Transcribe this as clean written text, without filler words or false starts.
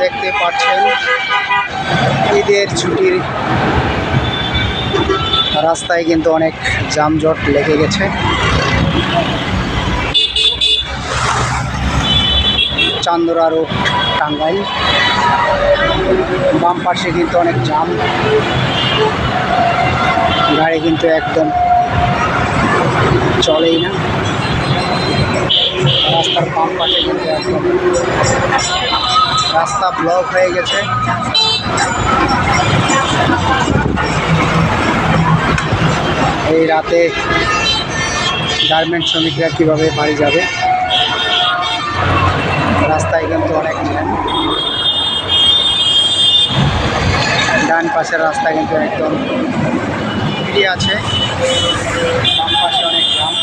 দেখতে পাচ্ছেন ঈদের ছুটির রাস্তায় কিন্তু অনেক যানজট লেগে গেছে। চান্দরা রোড টাঙ্গাইল, বাম পাশে কিন্তু অনেক জাম, গাড়ি কিন্তু একদম চলেই না। রাস্তার বাম পাশে কিন্তু একদম রাস্তা ব্লক হয়ে গেছে। এই রাতে গার্মেন্ট শ্রমিকরা কিভাবে বাড়ি যাবে? রাস্তায় কিন্তু অনেক জ্যাম। ডান পাশের রাস্তা কিন্তু একদম ফ্রি আছে, বাম পাশে অনেক জ্যাম।